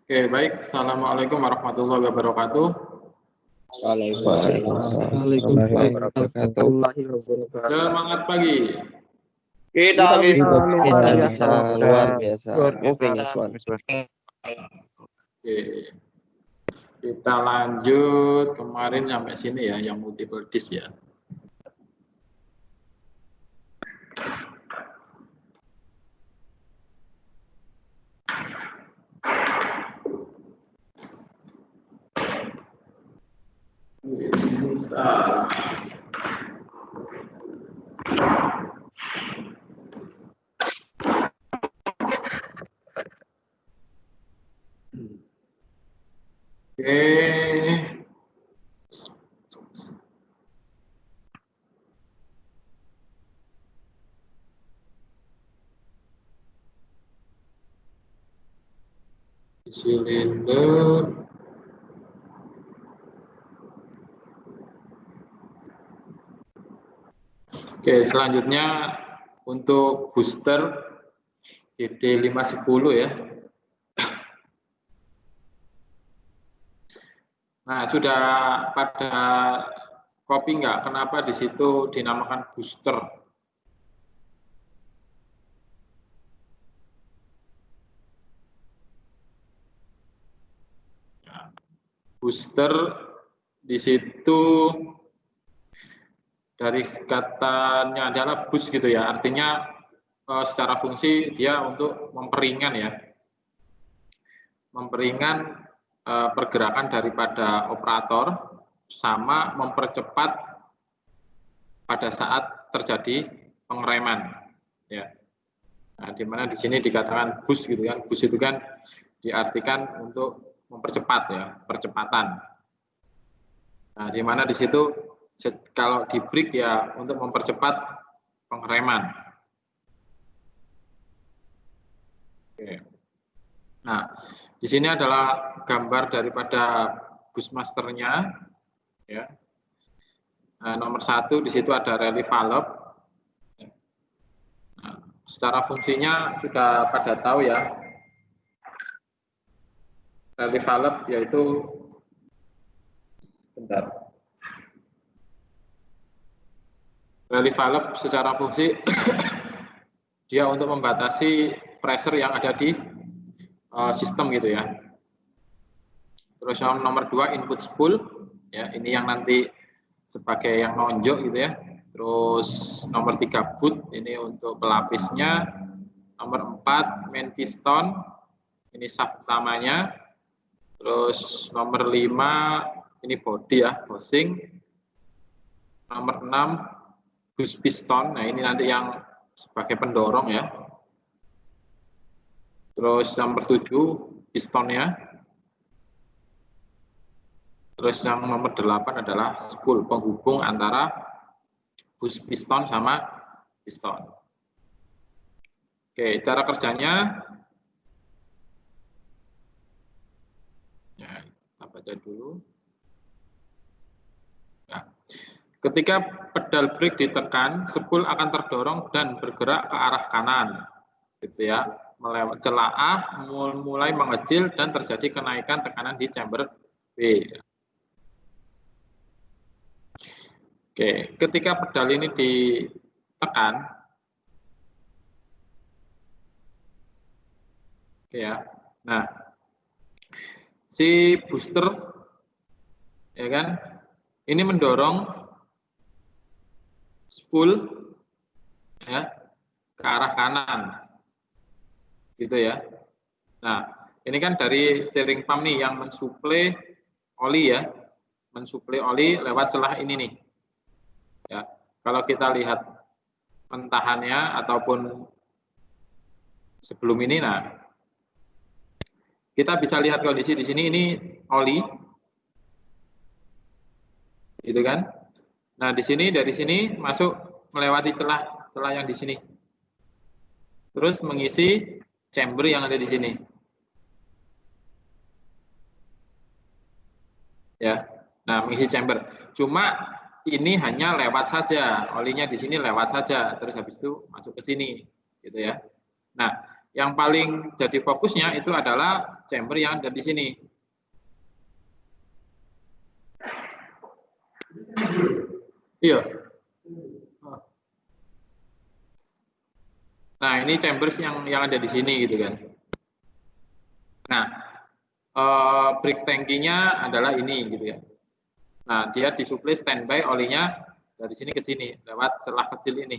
Oke, baik. Assalamualaikum warahmatullahi wabarakatuh. Waalaikumsalam warahmatullahi wabarakatuh. Semangat pagi. Kita bisa luar biasa. Luar Moving biasa. is one. Oke. Kita lanjut kemarin sampai sini ya, yang multiple disk ya. Oke. Silinder. Oke, selanjutnya untuk booster GD510 ya. Nah, sudah pada copy nggak? Kenapa di situ dinamakan booster? Booster di situ dari katanya adalah boost gitu ya, artinya secara fungsi dia untuk memperingan ya, memperingan pergerakan daripada operator sama mempercepat pada saat terjadi pengereman ya. Nah, di mana di sini dikatakan boost gitu kan, boost itu kan diartikan untuk mempercepat ya, percepatan. Nah, di mana di situ kalau di break ya untuk mempercepat pengereman. Oke. Nah, di sini adalah gambar daripada Bushmasternya ya. Nah, nomor 1 di situ ada relief valve. Nah, secara fungsinya sudah pada tahu ya. Relief valve yaitu bentar. Relief valve secara fungsi dia untuk membatasi pressure yang ada di sistem gitu ya. Terus nomor 2 input spool ya, ini yang nanti sebagai yang nonjok gitu ya. Terus nomor 3 boot ini untuk pelapisnya. Nomor 4 main piston, ini shaft utamanya. Terus nomor 5 ini body ya, housing. Nomor 6 boost piston, nah ini nanti yang sebagai pendorong ya. Terus nomor 7 pistonnya. Terus yang nomor 8 adalah spool, penghubung antara boost piston sama piston. Oke, cara kerjanya ya, kita baca dulu. Ya. Ketika pedal brake ditekan, spool akan terdorong dan bergerak ke arah kanan, gitu ya, melewati celah A, mulai mengecil dan terjadi kenaikan tekanan di chamber B. Oke, ketika pedal ini ditekan, oke ya, nah si booster, ya kan, ini mendorong spool ya ke arah kanan, gitu ya. Nah, ini kan dari steering pump nih yang mensuplai oli ya, mensuplai oli lewat celah ini nih. Ya, kalau kita lihat pentahannya ataupun sebelum ini, nah kita bisa lihat kondisi di sini ini oli, gitu kan? Nah di sini dari sini masuk melewati celah yang di sini, terus mengisi chamber yang ada di sini. Ya, nah mengisi chamber. Cuma ini hanya lewat saja, olinya di sini lewat saja, terus habis itu masuk ke sini, gitu ya. Nah, Yang paling jadi fokusnya itu adalah chamber yang ada di sini. Iya. Nah, ini chambers yang ada di sini gitu kan. Nah, brick tankinya adalah ini gitu ya. Nah, dia disuplai standby olinya dari sini ke sini lewat celah kecil ini.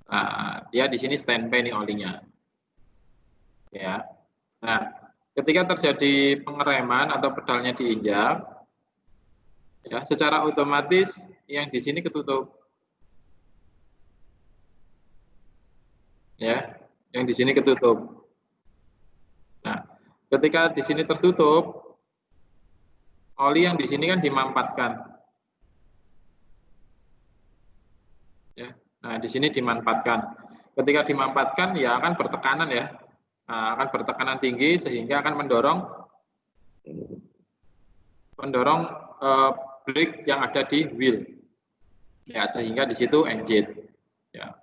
Nah, dia di sini standby nih olinya. Ya. Nah, ketika terjadi pengereman atau pedalnya diinjak, ya, secara otomatis yang di sini ketutup. Ya, yang di sini ketutup. Nah, ketika di sini tertutup, oli yang di sini kan dimampatkan. Ya. Nah, di sini dimanfaatkan. Ketika dimanfaatkan, ya akan bertekanan ya. Nah, akan bertekanan tinggi sehingga akan mendorong brake yang ada di wheel. Ya, sehingga di situ engine. Ya.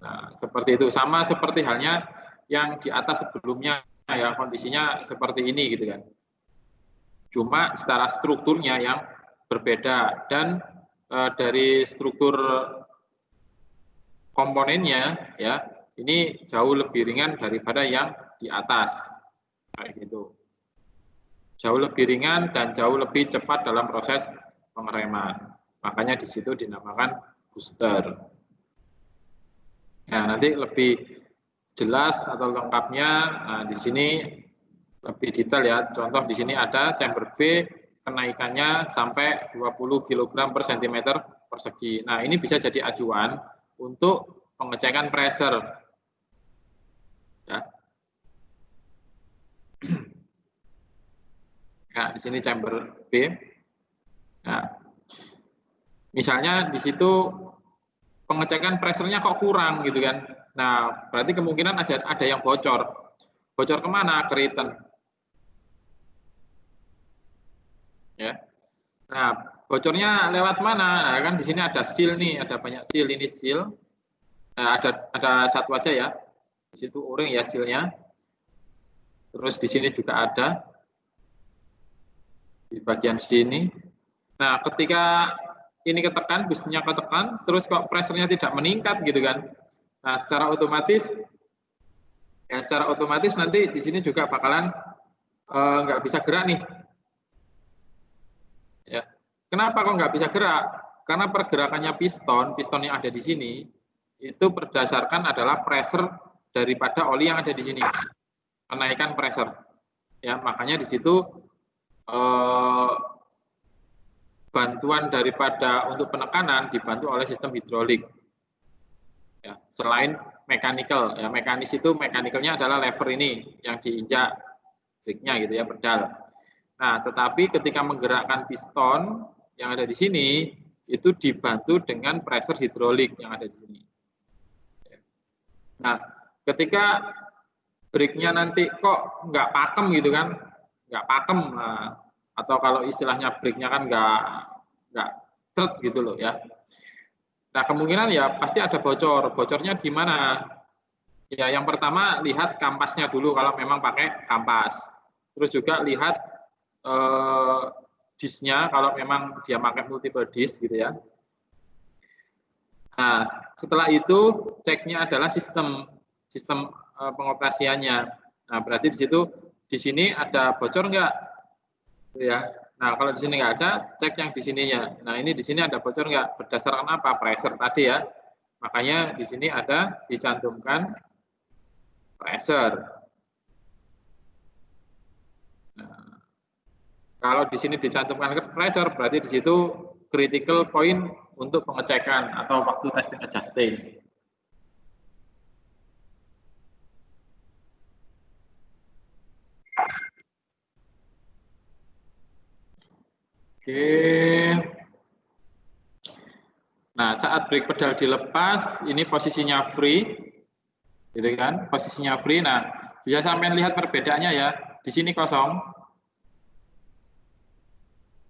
Nah, seperti itu. Sama seperti halnya yang di atas sebelumnya ya, kondisinya seperti ini gitu kan. Cuma secara strukturnya yang berbeda dan dari struktur komponennya ya ini jauh lebih ringan daripada yang di atas kayak gitu, jauh lebih ringan dan jauh lebih cepat dalam proses pengereman, makanya di situ dinamakan booster. Nah, nanti lebih jelas atau lengkapnya di sini lebih detail ya, contoh di sini ada chamber B kenaikannya sampai 20 kg per cm persegi. Nah, ini bisa jadi acuan untuk pengecekan pressure. Ya. Nah, di sini chamber B. Nah, misalnya di situ pengecekan pressure-nya kok kurang gitu kan. Nah, berarti kemungkinan ada yang bocor. Bocor kemana? Ke return. Ya. Nah, bocornya lewat mana? Nah, kan di sini ada seal nih, ada banyak seal, ini seal. Nah, ada satu aja ya. Di situ O-ring ya sealnya. Terus di sini juga ada di bagian sini. Nah, ketika ini ketekan, busnya ketekan, terus kok pressure-nya tidak meningkat gitu kan. Nah, secara otomatis nanti di sini juga bakalan nggak bisa gerak nih. Ya. Kenapa kok nggak bisa gerak? Karena pergerakannya piston yang ada di sini itu berdasarkan adalah pressure daripada oli yang ada di sini, kenaikan pressure. Ya, makanya di situ bantuan daripada untuk penekanan dibantu oleh sistem hidrolik. Ya, selain mechanical, ya mekanis itu mechanical-nya adalah lever ini yang diinjak brake-nya gitu ya, pedal. Nah, tetapi ketika menggerakkan piston yang ada di sini itu dibantu dengan pressure hidrolik yang ada di sini. Nah, ketika brake-nya nanti kok nggak pakem gitu kan, nggak pakem, nah, atau kalau istilahnya brake-nya kan nggak cret gitu loh ya. Nah, kemungkinan ya pasti ada bocor. Bocornya di mana? Ya, yang pertama lihat kampasnya dulu kalau memang pakai kampas. Terus juga lihat disknya kalau memang dia pakai multiple disk gitu ya. Nah, setelah itu ceknya adalah sistem pengoperasiannya. Nah, berarti di sini ada bocor enggak? Ya. Nah, kalau di sini nggak ada, cek yang di sininya. Nah, ini di sini ada bocor nggak? Berdasarkan apa? Pressure tadi ya. Makanya di sini ada dicantumkan pressure. Nah, kalau di sini dicantumkan pressure, berarti di situ critical point untuk pengecekan atau waktu testing adjusting. Oke. Nah, saat brake pedal dilepas, ini posisinya free, gitu kan? Posisinya free. Nah, bisa sampai lihat perbedaannya ya. Di sini kosong,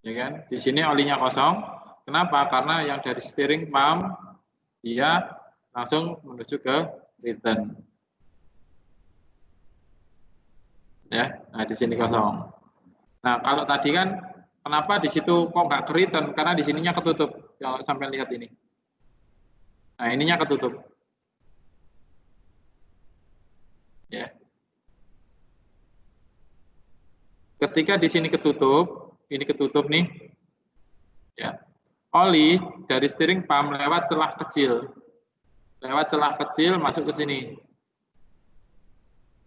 ya kan? Di sini olinya kosong. Kenapa? Karena yang dari steering pump dia langsung menuju ke return. Ya, nah di sini kosong. Nah, kalau tadi kan kenapa di situ kok nggak ke return? Karena di sininya ketutup. Kalau sampai lihat ini. Nah, ininya ketutup. Ya. Ketika di sini ketutup, ini ketutup nih. Ya. Oli dari steering pump lewat celah kecil. Lewat celah kecil masuk ke sini.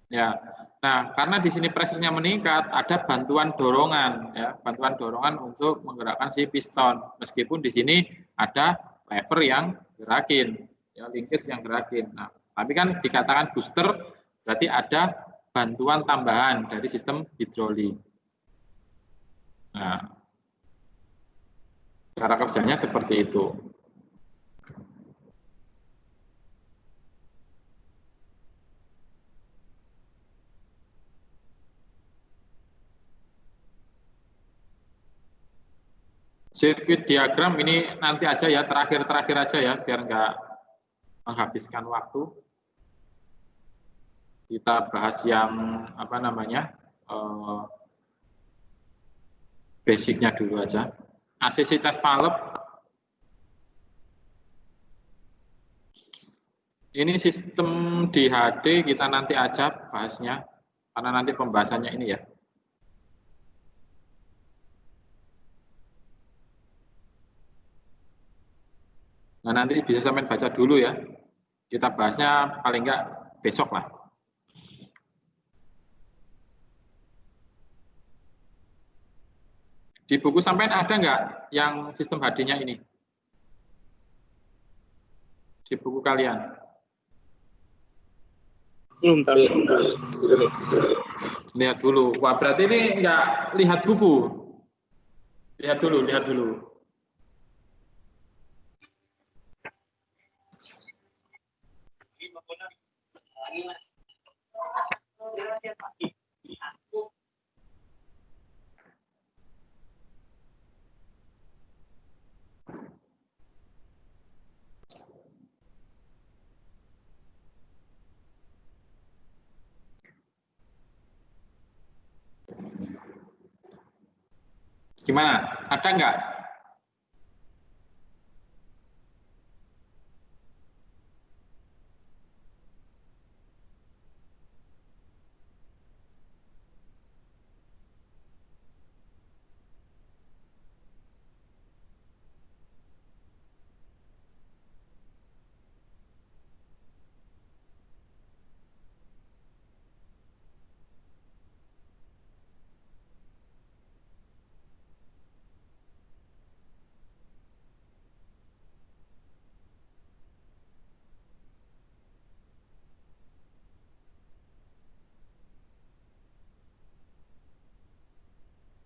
Ya. Nah, karena di sini pressure-nya meningkat, ada bantuan dorongan, ya, bantuan dorongan untuk menggerakkan si piston. Meskipun di sini ada lever yang gerakin, ya, linkage yang gerakin. Nah, tapi kan dikatakan booster, berarti ada bantuan tambahan dari sistem hidrolik. Nah, cara kerjanya seperti itu. Sirkuit diagram ini nanti aja ya, terakhir-terakhir aja ya, biar nggak menghabiskan waktu. Kita bahas yang apa namanya, basicnya dulu aja. ACC cas valve. Ini sistem DHD kita nanti aja bahasnya, karena nanti pembahasannya ini ya. Nah, nanti bisa sampai baca dulu ya. Kita bahasnya paling enggak besok lah. Di buku sampean ada enggak yang sistem HD-nya ini? Di buku kalian? Belum tahu. Lihat dulu. Wah, berarti ini enggak lihat buku. Lihat dulu, lihat dulu. Gimana? Ada enggak?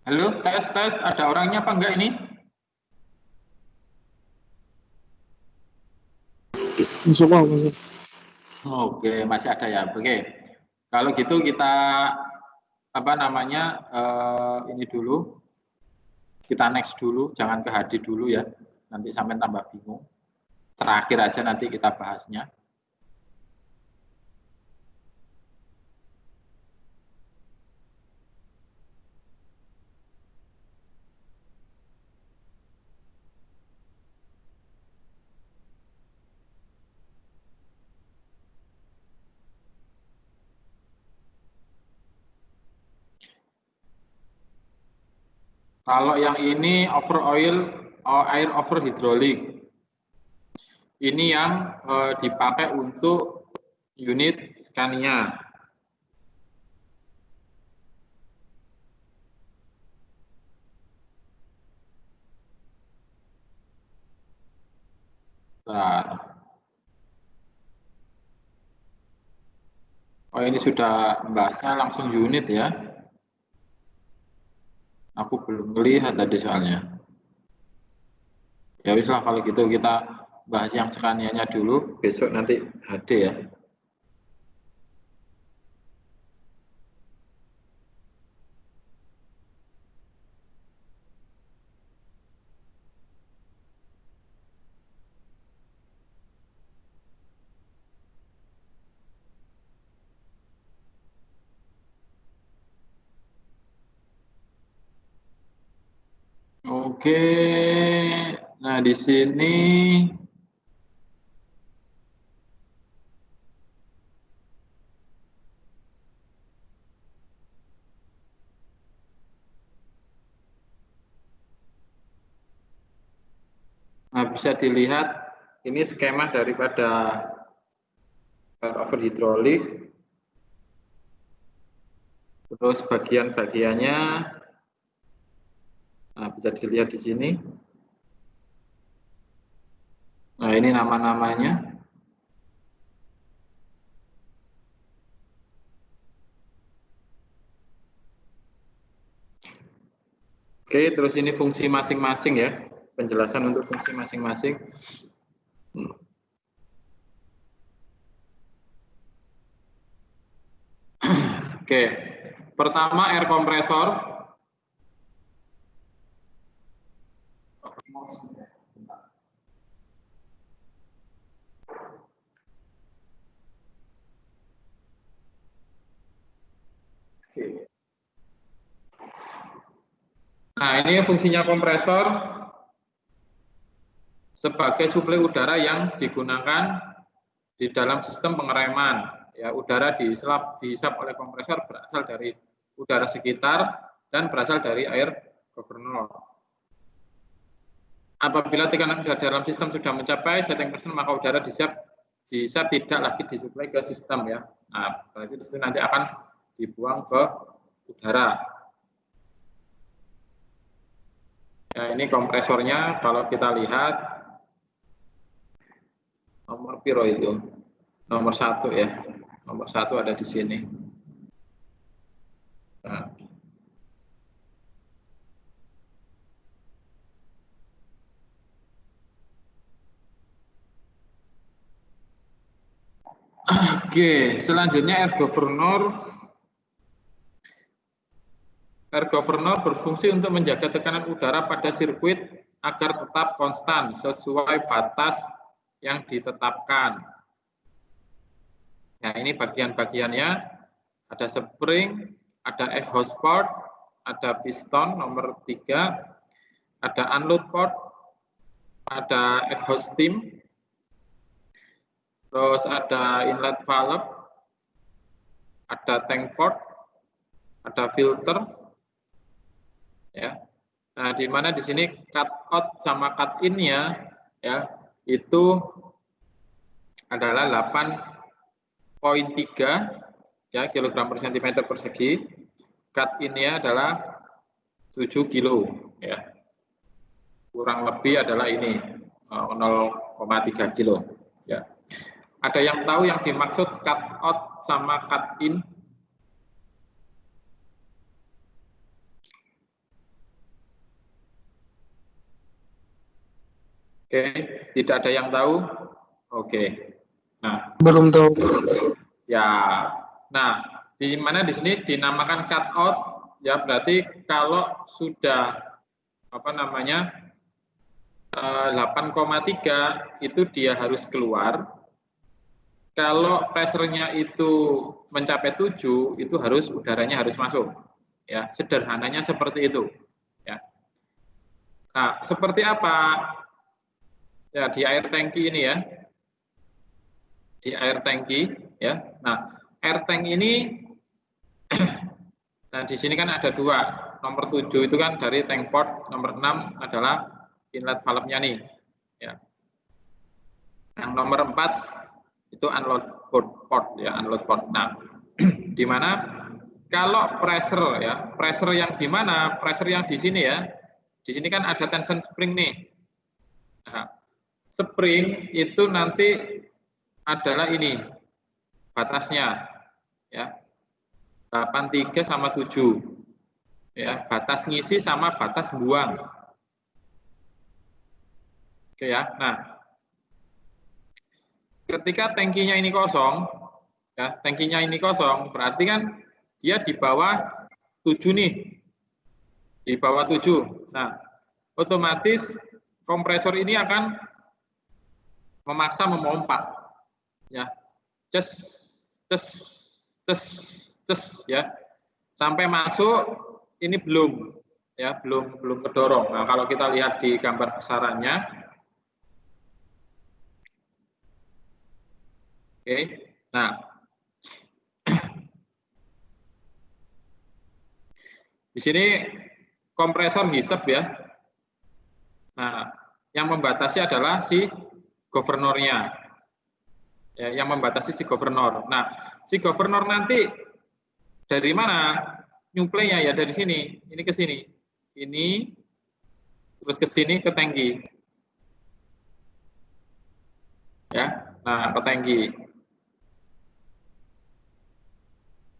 Halo, tes, ada orangnya apa enggak ini? Semua. Oke, masih ada ya. Oke. Kalau gitu kita apa namanya? Ini dulu. Kita next dulu, jangan ke HD dulu ya. Nanti sampai tambah bingung. Terakhir aja nanti kita bahasnya. Kalau yang ini over oil, air over hidrolik. Ini yang dipakai untuk unit Scania. Bentar. Oh, ini sudah membahasnya langsung unit ya. Aku belum melihat tadi soalnya. Ya wis lah kalau gitu kita bahas yang Scania-nya dulu, besok nanti HD ya. Oke, nah di sini nah bisa dilihat ini skema daripada over hidrolik, terus bagian-bagiannya, nah bisa dilihat di sini. Nah ini nama-namanya. Oke, terus ini fungsi masing-masing ya, penjelasan untuk fungsi masing-masing. Oke, pertama air kompresor. Nah, ini fungsinya kompresor sebagai suplai udara yang digunakan di dalam sistem pengereman. Ya, udara dihisap oleh kompresor berasal dari udara sekitar dan berasal dari air governor. Apabila tekanan udara dalam sistem sudah mencapai setting persen, maka udara dihisap tidak lagi disuplai ke sistem ya. Nah, berarti itu nanti akan dibuang ke udara. Ya, ini kompresornya kalau kita lihat nomor piro itu, nomor 1 ya, nomor 1 ada di sini. Nah. Oke, selanjutnya air governor. Air governor berfungsi untuk menjaga tekanan udara pada sirkuit agar tetap konstan sesuai batas yang ditetapkan. Nah, ini bagian-bagiannya, ada spring, ada exhaust port, ada piston nomor 3, ada unload port, ada exhaust steam, terus ada inlet valve, ada tank port, ada filter. Ya. Nah, di mana di sini cut out sama cut in-nya ya itu adalah 8,3 ya kilogram per sentimeter persegi. Cut in-nya adalah 7 kilo ya. Kurang lebih adalah ini 0,3 kilo ya. Ada yang tahu yang dimaksud cut out sama cut in? Oke, tidak ada yang tahu? Oke. Nah, Belum tahu. Ya. Nah, di mana di sini dinamakan cut out ya berarti kalau sudah apa namanya 8,3 itu dia harus keluar. Kalau pressure-nya itu mencapai 7 itu harus udaranya harus masuk. Ya, sederhananya seperti itu. Ya. Nah, seperti apa? Ya, di air tangki ini ya. Di air tangki ya. Nah, air tank ini nah di sini kan ada 2. Nomor 7 itu kan dari tank port, nomor 6 adalah inlet valve-nya nih. Ya. Yang nomor 4 itu unload port ya, unload port. Nah, di mana kalau pressure ya, pressure yang di mana? Pressure yang di sini ya. Di sini kan ada tension spring nih. Nah, spring itu nanti adalah ini batasnya ya 83 sama 7 ya, batas ngisi sama batas buang. Oke ya. Nah, ketika tangkinya ini kosong ya, tangkinya ini kosong berarti kan dia di bawah 7 nih. Di bawah 7. Nah, otomatis kompresor ini akan memaksa memompa ya, ces ya sampai masuk ini belum ya, belum kedorong. Nah, kalau kita lihat di gambar besarannya, oke. Nah, di sini kompresor ngisep ya. Nah, yang membatasi adalah si governornya. Ya, yang membatasi si governor. Nah, si governor nanti dari mana? Nyuplainya ya dari sini. Ini ke sini. Ini terus ke sini ke tangki. Ya. Nah, ke tangki.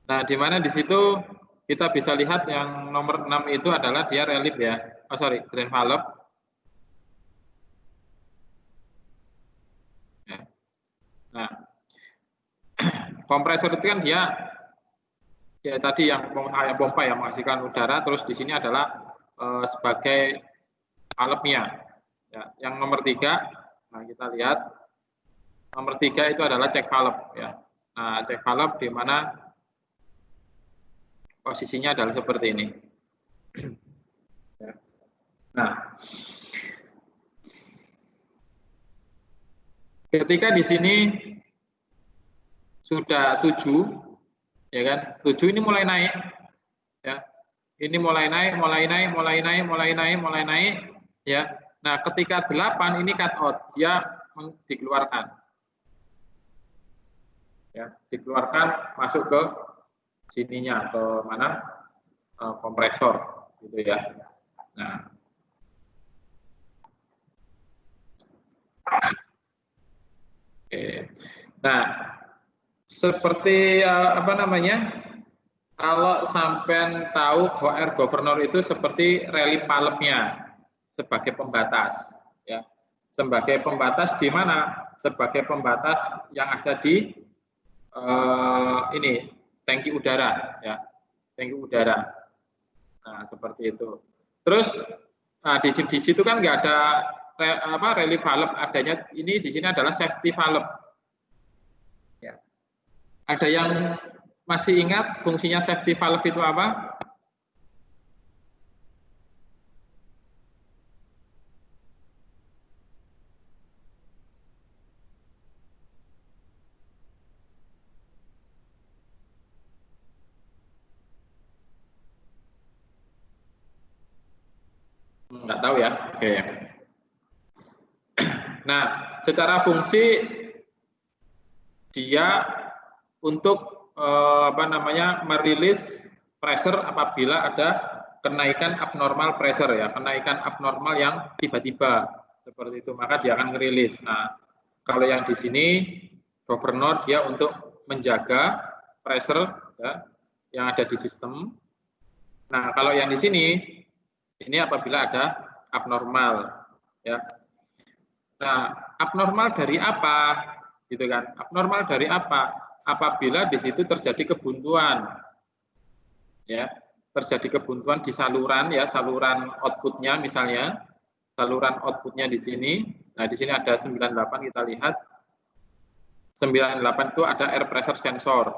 Nah, di mana di situ kita bisa lihat yang nomor 6 itu adalah dia relief ya. Oh, sorry, drain valve. Ya. Nah, kompresor itu kan dia ya tadi yang pompa yang menghasilkan udara, terus di sini adalah sebagai valve-nya. Ya, yang nomor 3, nah kita lihat nomor 3 itu adalah check valve ya. Nah, check valve di mana posisinya adalah seperti ini. Nah, ketika di sini sudah 7, ya kan? 7 ini mulai naik, ya. Ini mulai naik, ya. Nah, ketika 8 ini cut out, dia dikeluarkan, ya, dikeluarkan masuk ke sininya, ke mana? Kompresor, gitu ya. Nah, oke. Nah, seperti apa namanya? Kalau sampean tahu air governor itu seperti relief valve-nya sebagai pembatas, ya. Sebagai pembatas di mana? Sebagai pembatas yang ada di ini tangki udara, ya, tangki udara. Nah, seperti itu. Terus nah, di situ kan nggak ada relief valve, adanya ini di sini adalah safety valve. Ya. Ada yang masih ingat fungsinya safety valve itu apa? Nggak tahu ya. Oke. Nah, secara fungsi dia untuk apa namanya merilis pressure apabila ada kenaikan abnormal pressure ya, kenaikan abnormal yang tiba-tiba seperti itu, maka dia akan ngerilis. Nah, kalau yang di sini governor dia untuk menjaga pressure ya, yang ada di sistem. Nah, kalau yang di sini ini apabila ada abnormal ya. Nah, abnormal dari apa? Gitu kan? Abnormal dari apa? Apabila di situ terjadi kebuntuan. Ya, terjadi kebuntuan di saluran ya, saluran outputnya misalnya. Saluran outputnya di sini. Nah, di sini ada 98 kita lihat. 98 itu ada air pressure sensor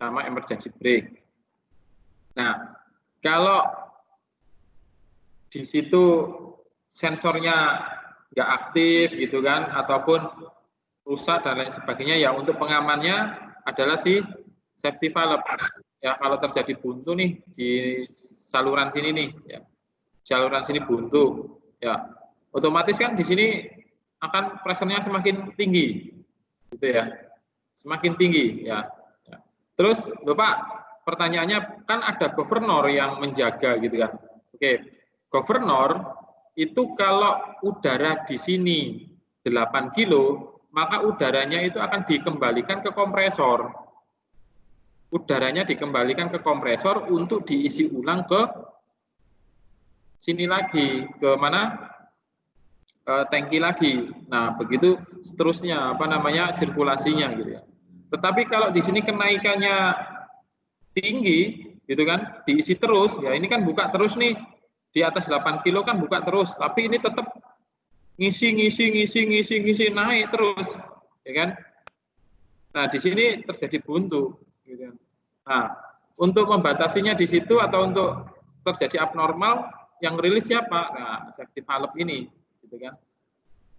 sama emergency brake. Nah, kalau di situ sensornya nggak aktif gitu kan, ataupun rusak dan lain sebagainya, ya untuk pengamannya adalah si safety valve. Ya, kalau terjadi buntu nih di saluran sini nih, ya, saluran sini buntu, ya, otomatis kan di sini akan pressure-nya semakin tinggi, gitu ya, semakin tinggi, ya. Terus, Bapak, pertanyaannya kan ada governor yang menjaga, gitu kan? Oke, governor itu kalau udara di sini 8 kilo, maka udaranya itu akan dikembalikan ke kompresor. Udaranya dikembalikan ke kompresor untuk diisi ulang ke sini lagi, ke mana? Tangki lagi. Nah, begitu seterusnya apa namanya sirkulasinya gitu ya. Tetapi kalau di sini kenaikannya tinggi gitu kan, diisi terus, ya ini kan buka terus nih. Di atas 8 kilo kan buka terus, tapi ini tetap ngisi naik terus, ya kan? Nah, di sini terjadi buntu gitu kan. Nah, untuk membatasinya di situ atau untuk terjadi abnormal, yang rilis siapa? Nah, safety valve ini, gitu kan?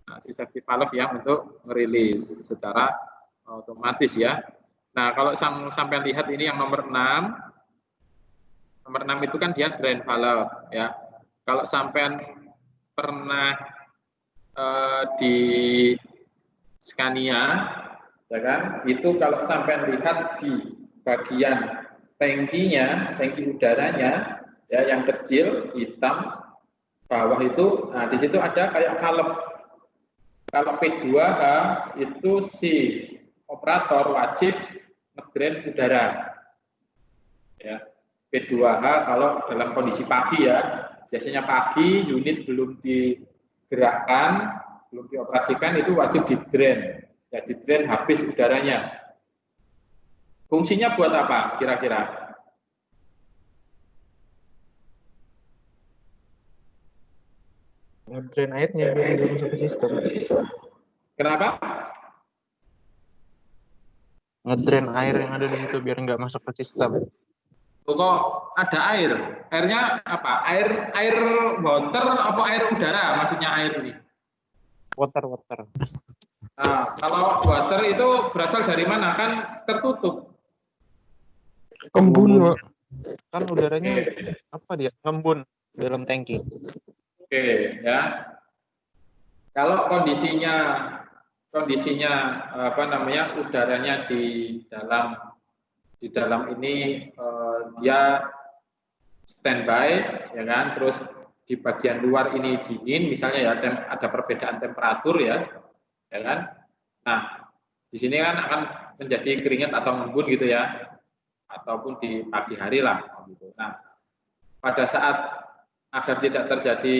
Nah, si safety valve yang untuk merilis secara otomatis ya. Nah, kalau sampai lihat ini yang nomor 6, nomor 6 itu kan dia drain valve ya. Kalau sampai pernah di Scania, ya kan? Itu kalau sampai lihat di bagian tangkinya, tangki udaranya, ya yang kecil hitam bawah itu, nah di situ ada kayak valve. Kalau P2H itu si operator wajib ngedrain udara. Ya, P2H kalau dalam kondisi pagi ya, biasanya pagi unit belum digerakkan, belum dioperasikan itu wajib di-drain. Ya, di-drain habis udaranya. Fungsinya buat apa kira-kira? Ngedrain airnya biar nggak masuk ke sistem. Kenapa? Ngedrain air yang ada di situ biar nggak masuk ke sistem. Kok ada air? Airnya apa? Air water apa air udara? Maksudnya air ini? Water. Nah, kalau water itu berasal dari mana? Kan tertutup. Embun, Pak. Kan udaranya apa dia? Ngembun dalam tangki. Oke, ya. Kalau kondisinya apa namanya udaranya di dalam ini dia standby, ya kan? Terus di bagian luar ini dingin, misalnya ya ada perbedaan temperatur ya kan? Nah, di sini kan akan menjadi keringat atau ngembun gitu ya, ataupun di pagi hari lah gitu. Nah, pada saat agar tidak terjadi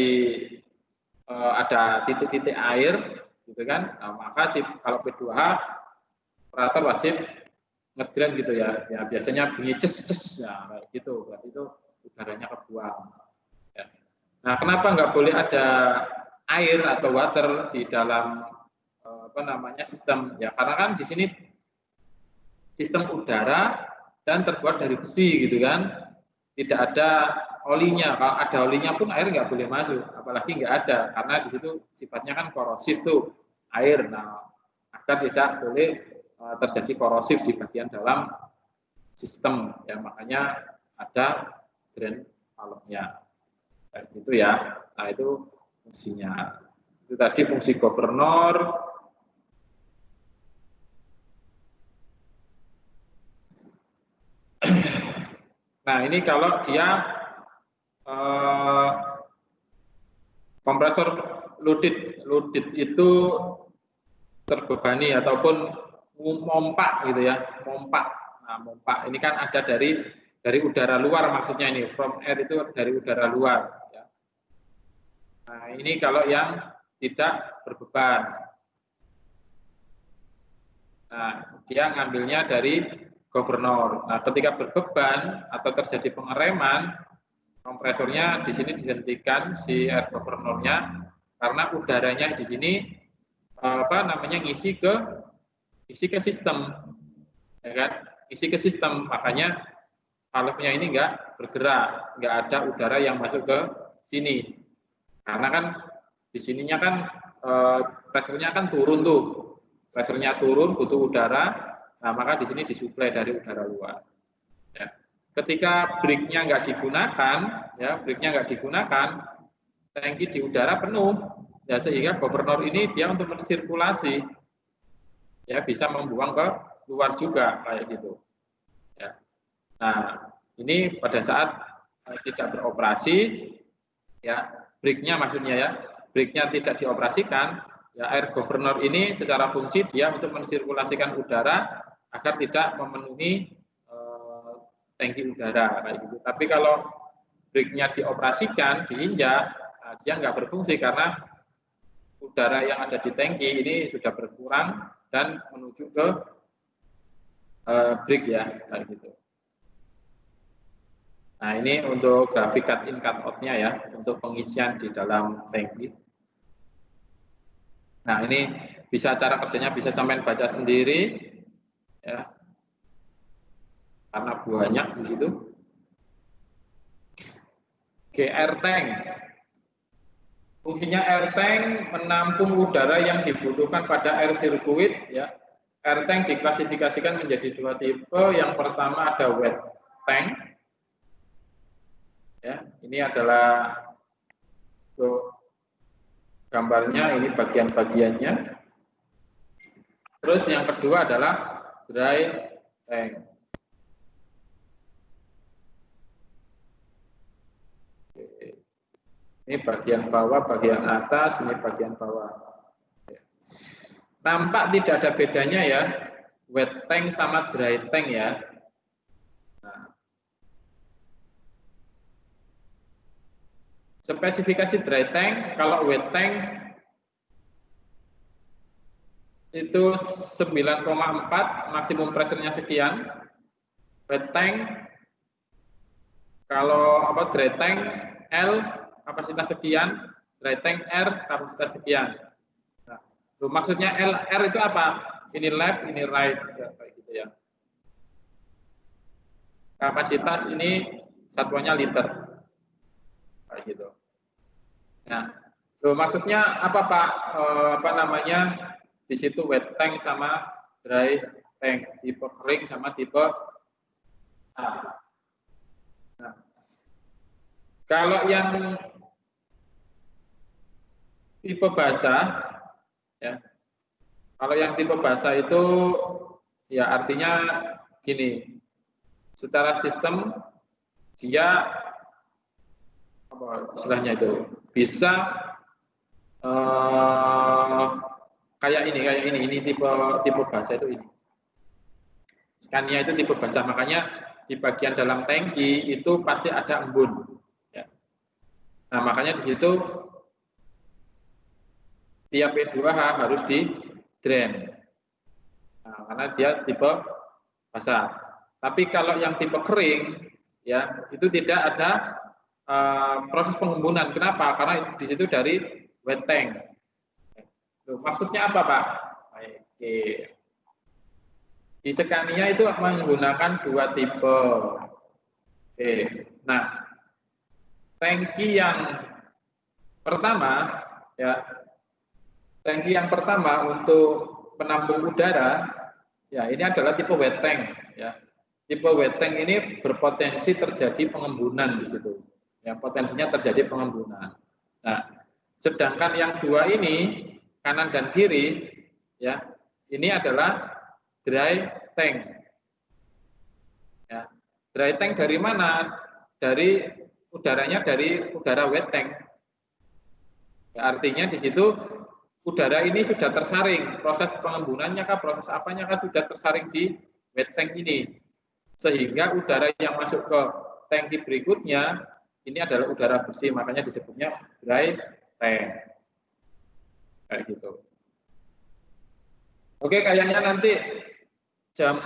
ada titik-titik air gitu kan, nah, maka kalau P2H operator wajib ngedrain gitu ya, biasanya bunyi ces ya kayak gitu, berarti itu udaranya kebuang. Ya. Nah, kenapa nggak boleh ada air atau water di dalam apa namanya sistem? Ya karena kan di sini sistem udara dan terbuat dari besi gitu kan, tidak ada olinya. Kalau ada olinya pun air nggak boleh masuk, apalagi nggak ada, karena di situ sifatnya kan korosif tuh air. Nah, agar tidak boleh terjadi korosif di bagian dalam sistem, ya makanya ada drain valve-nya, kayak gitu ya. Nah itu fungsinya. Itu tadi fungsi governor. Nah ini kalau dia kompresor loaded itu terbebani ataupun mompak gitu ya, mompak. Nah, mompak ini kan ada dari udara luar, maksudnya ini from air itu dari udara luar ya. Nah, ini kalau yang tidak berbeban. Nah, dia ngambilnya dari governor. Nah, ketika berbeban atau terjadi pengereman, kompresornya di sini dihentikan si air governornya karena udaranya di sini apa namanya isi ke sistem, ya kan? Isi ke sistem, makanya valve-nya ini nggak bergerak, nggak ada udara yang masuk ke sini. Karena kan di sininya kan pressure-nya kan turun tuh, pressure-nya turun, butuh udara, nah maka di sini disuplai dari udara luar. Ya. Ketika brake-nya nggak digunakan, ya brake-nya nggak digunakan, tangki di udara penuh, ya sehingga governor ini dia untuk bersirkulasi, ya bisa membuang ke luar juga kayak gitu. Ya. Nah ini pada saat tidak beroperasi, ya brake-nya maksudnya ya, brake-nya tidak dioperasikan, ya air governor ini secara fungsi dia untuk mensirkulasikan udara agar tidak memenuhi tangki udara kayak gitu. Tapi kalau brake-nya dioperasikan, diinjak, nah, dia nggak berfungsi karena udara yang ada di tangki ini sudah berkurang dan menuju ke brake ya kayak gitu. Nah ini untuk grafik cut in cut out-nya ya, untuk pengisian di dalam tangki. Nah ini bisa cara kerjanya bisa sampai baca sendiri ya, karena banyak di situ. Air tank. Fungsinya air tank menampung udara yang dibutuhkan pada air sirkuit. Ya. Air tank diklasifikasikan menjadi dua tipe. Yang pertama ada wet tank. Ya, ini adalah tuh, gambarnya, ini bagian-bagiannya. Terus yang kedua adalah dry tank. Ini bagian bawah, bagian atas, ini bagian bawah. Nampak tidak ada bedanya ya, wet tank sama dry tank ya. Nah, spesifikasi dry tank, kalau wet tank itu 9,4, maksimum pressure-nya sekian. Wet tank, kalau dry tank L kapasitas sekian, dry tank R kapasitas sekian. Nah, maksudnya LR itu apa? Ini left, ini right, kayak gitu ya. Kapasitas ini satuannya liter, kayak gitu. Nah, maksudnya apa Pak? Apa namanya? Di situ wet tank sama dry tank, tipe kering sama tipe A. Nah, kalau yang tipe basah, ya, kalau yang tipe basah itu ya artinya gini, secara sistem dia apa istilahnya itu bisa kayak ini tipe basah itu ini. Scania itu tipe basah, makanya di bagian dalam tangki itu pasti ada embun. Ya. Nah makanya di situ tiap P2H harus di drain. Nah, karena dia tipe basah. Tapi kalau yang tipe kering, ya itu tidak ada proses pengembunan. Kenapa? Karena di situ dari wet tank. Maksudnya apa, Pak? Oke. Di Scania itu menggunakan dua tipe. Oke. Nah, tangki yang pertama, ya, tangki yang pertama untuk penampung udara, ya ini adalah tipe wet tank. Ya. Tipe wet tank ini berpotensi terjadi pengembunan di situ. Ya, potensinya terjadi pengembunan. Nah, sedangkan yang dua ini kanan dan kiri, ya ini adalah dry tank. Ya, dry tank dari mana? Dari udaranya dari udara wet tank. Ya, artinya di situ udara ini sudah tersaring, proses pengembunannya kah, proses apanya kah sudah tersaring di wet tank ini. Sehingga udara yang masuk ke tangki berikutnya ini adalah udara bersih, makanya disebutnya dry tank. Kayak gitu. Oke, kayaknya nanti jam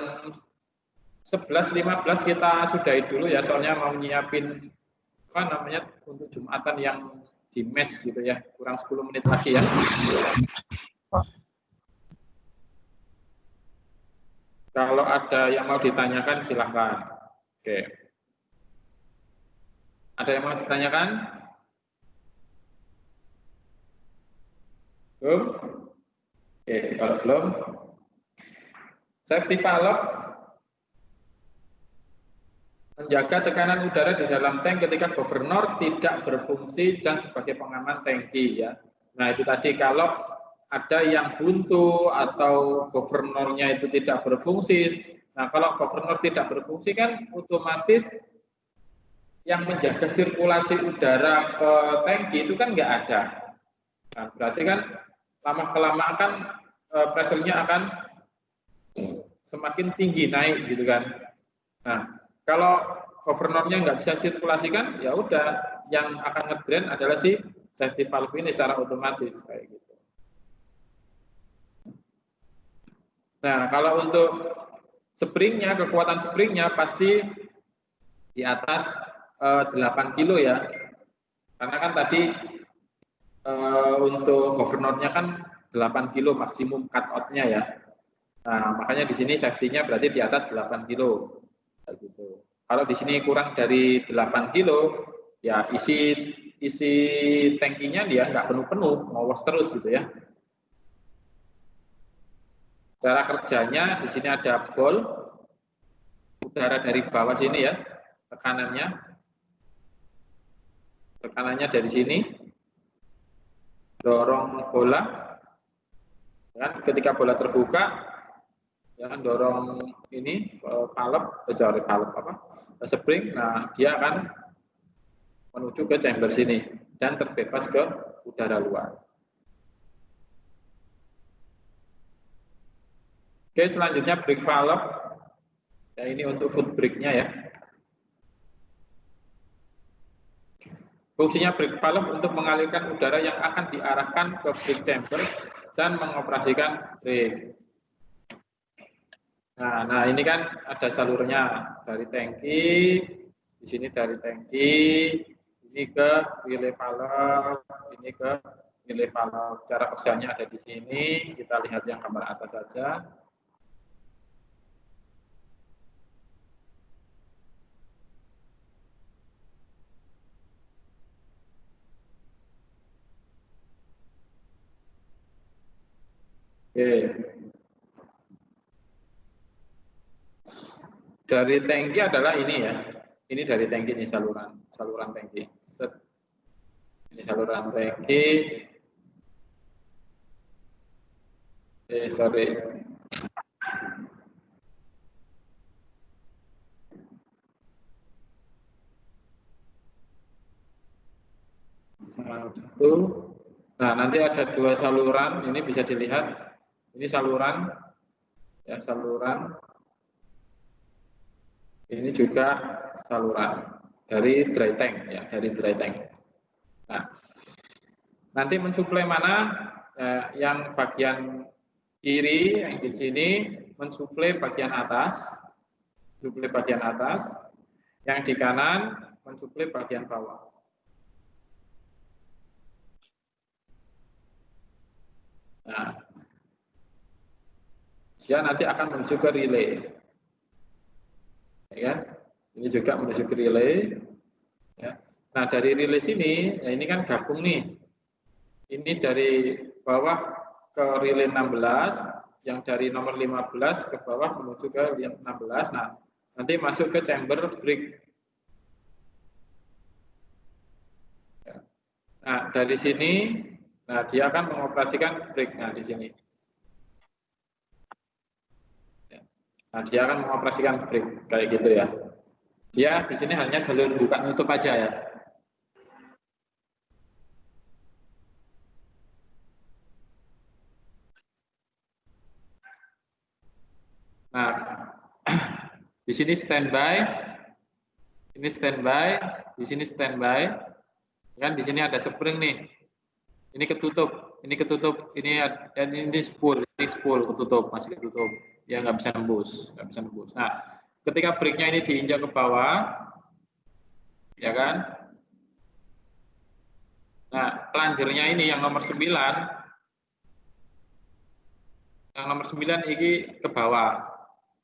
11.15 kita sudahi dulu ya, soalnya mau nyiapin apa namanya untuk Jumatan yang di mes gitu ya, kurang 10 menit lagi ya. Kalau ada yang mau ditanyakan silahkan. Oke. Ada yang mau ditanyakan? Belum? Oke, kalau belum, safety valve menjaga tekanan udara di dalam tank ketika governor tidak berfungsi dan sebagai pengaman tangki ya. Nah itu tadi kalau ada yang buntu atau governornya itu tidak berfungsi. Nah kalau governor tidak berfungsi kan otomatis yang menjaga sirkulasi udara ke tangki itu kan nggak ada. Nah, berarti kan lama-kelamaan kan pressure-nya akan semakin tinggi naik gitu kan. Nah, kalau governornya nggak bisa sirkulasikan, ya udah yang akan ngedrain adalah si safety valve ini secara otomatis kayak gitu. Nah, kalau untuk springnya, kekuatan springnya pasti di atas 8 kilo ya. Karena kan tadi untuk governornya kan 8 kilo maksimum cut out-nya ya. Nah, makanya di sini safety-nya berarti di atas 8 kilo. Gitu. Kalau di sini kurang dari 8 kilo, ya isi tangkinya dia nggak penuh-penuh, ngowos terus gitu ya. Cara kerjanya di sini ada bol, udara dari bawah sini ya, tekanannya dari sini, dorong bola, kan? Ketika bola terbuka, ya dorong ini spring, nah dia akan menuju ke chamber sini dan terbebas ke udara luar. Oke, selanjutnya brake valve. Ya, ini untuk foot brake-nya ya. Fungsinya brake valve untuk mengalirkan udara yang akan diarahkan ke brake chamber dan mengoperasikan brake. Nah, ini kan ada salurnya dari tangki, di sini dari tangki, ini ke relay valve, ini ke relay valve. Cara kerjanya ada di sini. Kita lihat yang gambar atas saja. Oke. Dari tangki adalah ini ya. Ini dari tangki, ini saluran tangki. Set. Ini saluran tangki. Sorry. Satu. Nah, nanti ada dua saluran, ini bisa dilihat. Ini saluran, ya saluran. Ini juga saluran dari dry tank, ya dari dry tank. Nah, nanti mensuplai mana? Yang bagian kiri yang di sini mensuplai bagian atas, yang di kanan mensuplai bagian bawah. Nah, dia nanti akan menuju ke relay, ya kan? Ini juga menuju ke relay. Ya. Nah, dari relay sini, ya ini kan gabung nih. Ini dari bawah ke relay 16, yang dari nomor 15 ke bawah menuju ke 16. Nah, nanti masuk ke chamber brake. Ya. Nah, dari sini, nah dia akan mengoperasikan brake. Nah, di sini. Nah, dia akan mengoperasikan brake kayak gitu ya. Dia di sini hanya jalur buka nutup aja ya. Nah, di sini standby, ini standby, di sini standby, kan di sini ada spring nih. Ini ketutup, ini spool, ketutup, masih ketutup, ya nggak bisa nembus, Nah, ketika brake-nya ini diinjak ke bawah, ya kan? Nah, plunger-nya ini yang nomor 9, ini ke bawah,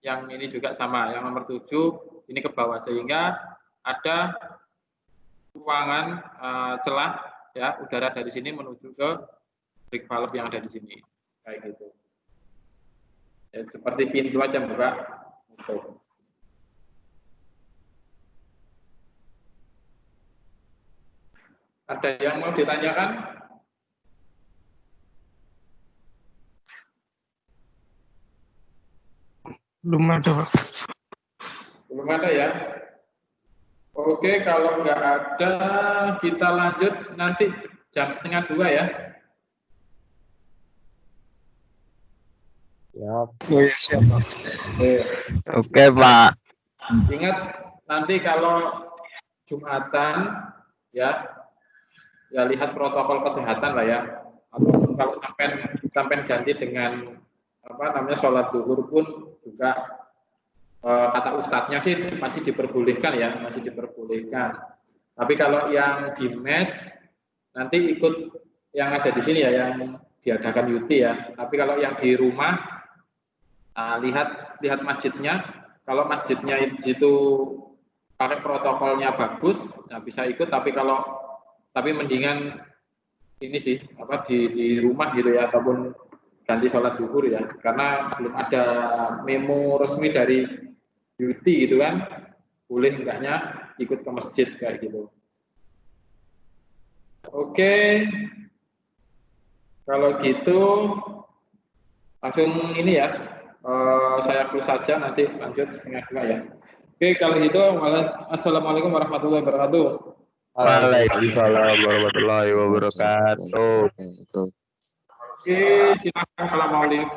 yang ini juga sama, yang nomor 7 ini ke bawah, sehingga ada ruangan celah ya udara dari sini menuju ke brake valve yang ada di sini kayak gitu ya, seperti pintu aja buka tutup. Ada yang mau ditanyakan? Belum ada, Pak. Belum ada ya. Oke, kalau nggak ada kita lanjut nanti jam 1:30 ya. Siap. Oh ya, siap, Pak. Oke, Pak. Ingat nanti kalau Jumatan ya lihat protokol kesehatan lah ya. Atau kalau sampai ganti dengan sholat duhur pun juga kata ustadznya sih masih diperbolehkan ya, Tapi kalau yang di mes nanti ikut yang ada di sini ya, yang diadakan Yuti ya. Tapi kalau yang di rumah lihat masjidnya. Kalau masjidnya itu pakai protokolnya bagus, nah bisa ikut. Tapi mendingan ini sih apa di rumah gitu ya, ataupun ganti sholat duhur ya, karena belum ada memo resmi dari Beauty gitu kan, boleh enggaknya ikut ke masjid kayak gitu. Oke, kalau gitu langsung ini ya, saya close saja, nanti lanjut setengah 2 ya. Oke, kalau gitu, assalamualaikum warahmatullahi wabarakatuh. Waalaikumsalam warahmatullahi wabarakatuh. Oke, silakan kalau mau live.